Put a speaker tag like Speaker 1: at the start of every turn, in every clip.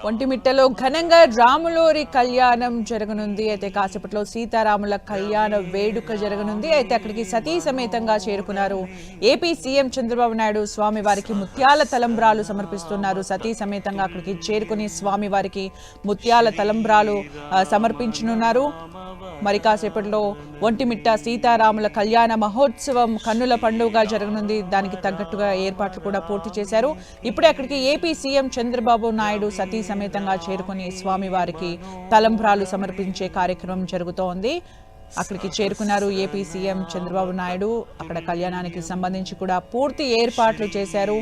Speaker 1: ఒంటిమిట్టలో ఘనంగా రాములోరి కళ్యాణం జరగనుంది. అయితే కాసేపట్లో సీతారాముల కళ్యాణ వేడుక జరగనుంది. అయితే అక్కడికి సతీ సమేతంగా చేరుకున్నారు ఏపీ సీఎం చంద్రబాబు నాయుడు. స్వామివారికి ముత్యాల తలంబ్రాలు సమర్పిస్తున్నారు. సతీ సమేతంగా అక్కడికి చేరుకుని స్వామివారికి ముత్యాల తలంబ్రాలు సమర్పించనున్నారు. మరి కాసేపట్లో ఒంటిమిట్ట సీతారాముల కళ్యాణ మహోత్సవం కన్నుల పండుగగా జరగనుంది. దానికి తగ్గట్టుగా ఏర్పాట్లు కూడా పూర్తి చేశారు. ఇప్పుడే అక్కడికి ఏపీ సీఎం చంద్రబాబు నాయుడు సతీ సమేతంగా చేరుకుని స్వామివారికి తలంబ్రాలు సమర్పించే కార్యక్రమం జరుగుతోంది. అక్కడికి చేరుకున్నారు ఏపీ సీఎం చంద్రబాబు నాయుడు. అక్కడ కళ్యాణానికి సంబంధించి కూడా పూర్తి ఏర్పాట్లు చేశారు.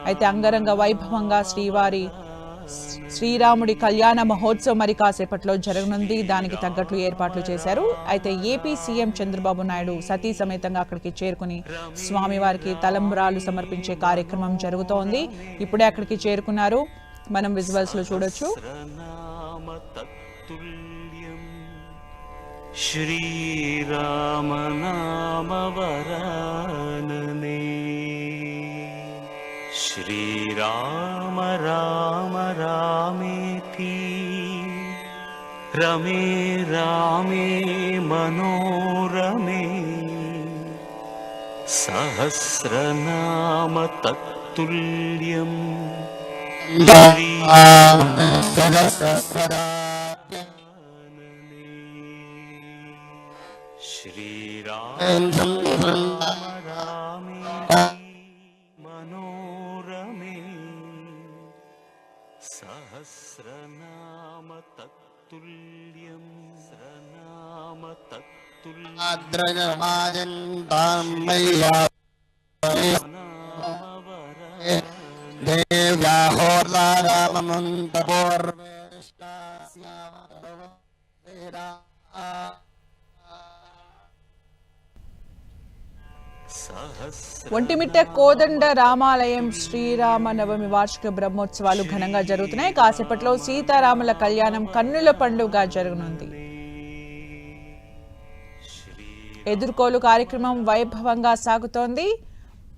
Speaker 1: అయితే అంగరంగ వైభవంగా శ్రీరాముడి కళ్యాణ మహోత్సవం మరి కాసేపట్లో జరగనుంది. దానికి తగ్గట్లు ఏర్పాట్లు చేశారు. అయితే ఏపీ సీఎం చంద్రబాబు నాయుడు సతీ సమేతంగా అక్కడికి చేరుకుని స్వామివారికి తలంబ్రాలు సమర్పించే కార్యక్రమం జరుగుతోంది. ఇప్పుడే అక్కడికి చేరుకున్నారు. మనం విజువల్స్ లో చూడొచ్చు.
Speaker 2: శ్రీరామ నామ వరాననే శ్రీరామ రామ రామేతి రమే రామే మనోరమే సహస్రనామ తత్తుల్యం శ్రీరామ రామే మనోరమే సహస్రనామ తత్తుల్యం సహస్రనామ తత్తుల్యం
Speaker 1: ఒంటిమిట్ట కోదండ రామాలయం శ్రీరామ నవమి వార్షిక బ్రహ్మోత్సవాలు ఘనంగా జరుగుతున్నాయి. కాసేపట్లో సీతారాముల కళ్యాణం కన్నుల పండుగ జరగనుంది. ఎదుర్కోలు కార్యక్రమం వైభవంగా సాగుతోంది.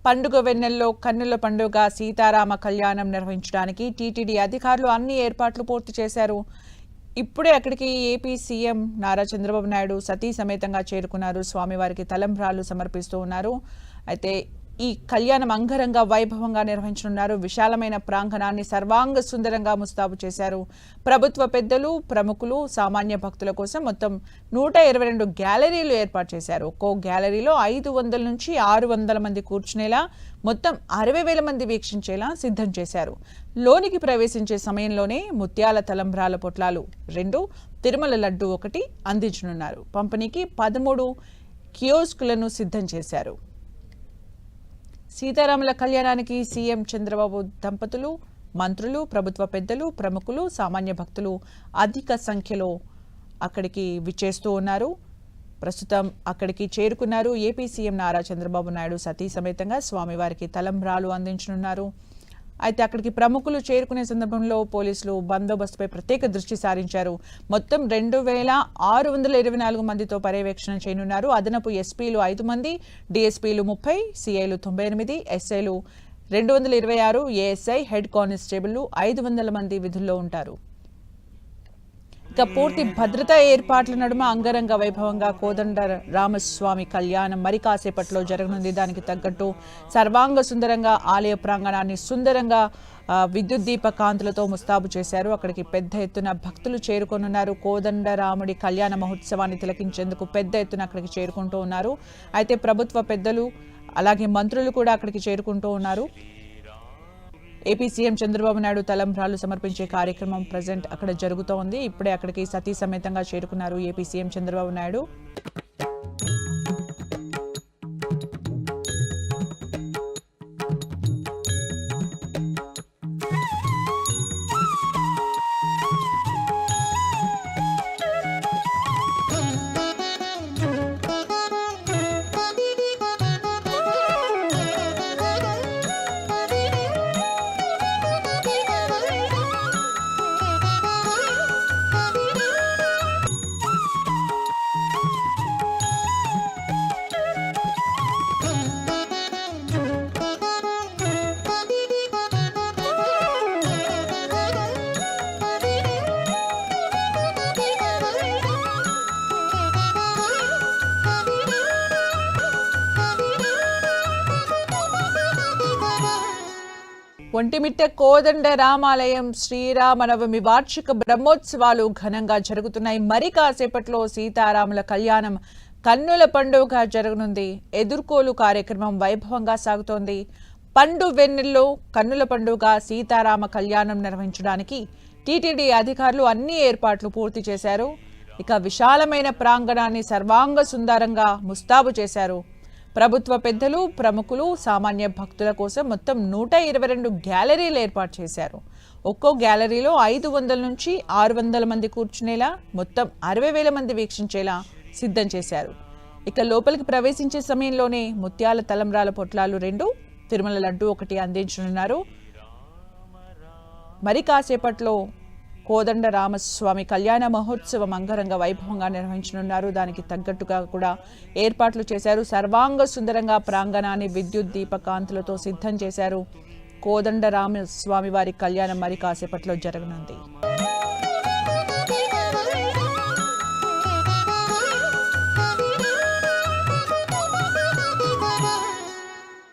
Speaker 1: పండుగ వెన్నెల్లో కన్నుల పండుగ సీతారామ కళ్యాణం నిర్వహించడానికి టీటీడీ అధికారులు అన్ని ఏర్పాట్లు పూర్తి చేశారు. ఇప్పుడే అక్కడికి ఏపీ సీఎం నారా చంద్రబాబు నాయుడు సతీ సమేతంగా చేరుకున్నారు. స్వామివారికి తలంబ్రాలు సమర్పిస్తూ ఉన్నారు. అయితే ఈ కళ్యాణం అంగరంగ వైభవంగా నిర్వహించనున్నారు. విశాలమైన ప్రాంగణాన్ని సర్వాంగ సుందరంగా ముస్తాబు చేశారు. ప్రభుత్వ పెద్దలు, ప్రముఖులు, సామాన్య భక్తుల కోసం మొత్తం 122 గ్యాలరీలు ఏర్పాటు చేశారు. ఒక్కో గ్యాలరీలో 500 నుంచి 600 మంది కూర్చునేలా, మొత్తం 60,000 మంది వీక్షించేలా సిద్ధం చేశారు. లోనికి ప్రవేశించే సమయంలోనే ముత్యాల తలంబ్రాల పొట్లాలు 2, తిరుమల లడ్డు 1 అందించనున్నారు. పంపిణీకి 13 కియోస్కులను సిద్ధం చేశారు. సీతారాముల కళ్యాణానికి సీఎం చంద్రబాబు దంపతులు, మంత్రులు, ప్రభుత్వ పెద్దలు, ప్రముఖులు, సామాన్య భక్తులు అధిక సంఖ్యలో అక్కడికి విచ్చేస్తూ ఉన్నారు. ప్రస్తుతం అక్కడికి చేరుకున్నారు ఏపీ సీఎం నారా చంద్రబాబు నాయుడు సతీ సమేతంగా స్వామివారికి తలంబ్రాలు అందించనున్నారు. అయితే అక్కడికి ప్రముఖులు చేరుకునే సందర్భంలో పోలీసులు బందోబస్తుపై ప్రత్యేక దృష్టి సారించారు. మొత్తం 2,624 మందితో పర్యవేక్షణ చేయనున్నారు. అదనపు ఎస్పీలు 5 మంది, డిఎస్పీలు 30, సిఐలు 98, ఎస్ఐలు 226, ఏఎస్ఐ, హెడ్ కానిస్టేబుళ్లు 500 మంది విధుల్లో ఉంటారు. ఇక పూర్తి భద్రతా ఏర్పాట్ల నడుమ అంగరంగ వైభవంగా కోదండ రామస్వామి కళ్యాణం మరి కాసేపట్లో జరగనుంది. దానికి తగ్గట్టు సర్వాంగ సుందరంగా ఆలయ ప్రాంగణాన్ని సుందరంగా విద్యుత్ దీప కాంతులతో ముస్తాబు చేశారు. అక్కడికి పెద్ద ఎత్తున భక్తులు చేరుకొనున్నారు. కోదండ రాముడి కళ్యాణ మహోత్సవాన్ని తిలకించేందుకు పెద్ద ఎత్తున అక్కడికి చేరుకుంటూ ఉన్నారు. అయితే ప్రభుత్వ పెద్దలు అలాగే మంత్రులు కూడా అక్కడికి చేరుకుంటూ ఉన్నారు. ఏపీ సీఎం చంద్రబాబు నాయుడు తలంబ్రాలు సమర్పించే కార్యక్రమం ప్రజెంట్ అక్కడ జరుగుతోంది. ఇప్పుడే అక్కడికి సతీ సమేతంగా చేరుకున్నారు ఏపీ సీఎం చంద్రబాబు నాయుడు. ఒంటిమిట్ట కోదండ రామాలయం శ్రీరామనవమి వార్షిక బ్రహ్మోత్సవాలు ఘనంగా జరుగుతున్నాయి. మరి కాసేపట్లో సీతారాముల కళ్యాణం కన్నుల పండుగ జరగనుంది. ఎదుర్కోలు కార్యక్రమం వైభవంగా సాగుతోంది. పండు వెన్నెల్లో కన్నుల పండుగ సీతారామ కళ్యాణం నిర్వహించడానికి టీటీడీ అధికారులు అన్ని ఏర్పాట్లు పూర్తి చేశారు. ఇక విశాలమైన ప్రాంగణాన్ని సర్వాంగ సుందరంగా ముస్తాబు చేశారు. ప్రభుత్వ పెద్దలు, ప్రముఖులు, సామాన్య భక్తుల కోసం మొత్తం 122 గ్యాలరీలు ఏర్పాటు చేశారు. ఒక్కో గ్యాలరీలో 500 నుంచి 600 మంది కూర్చునేలా, మొత్తం 60,000 మంది వీక్షించేలా సిద్ధం చేశారు. ఇక లోపలికి ప్రవేశించే సమయంలోనే ముత్యాల తలంబ్రాల పొట్లాలు 2, తిరుమల లడ్డు 1 అందించనున్నారు. మరి కాసేపట్లో కోదండ రామస్వామి కళ్యాణ మహోత్సవం అంగరంగ వైభవంగా నిర్వహించనున్నారు. దానికి తగ్గట్టుగా కూడా ఏర్పాట్లు చేశారు. సర్వాంగ సుందరంగా ప్రాంగణాన్ని విద్యుత్ దీపకాంతులతో సిద్ధం చేశారు. కోదండ రామస్వామి వారి కళ్యాణం మరి కాసేపట్లో జరగనుంది.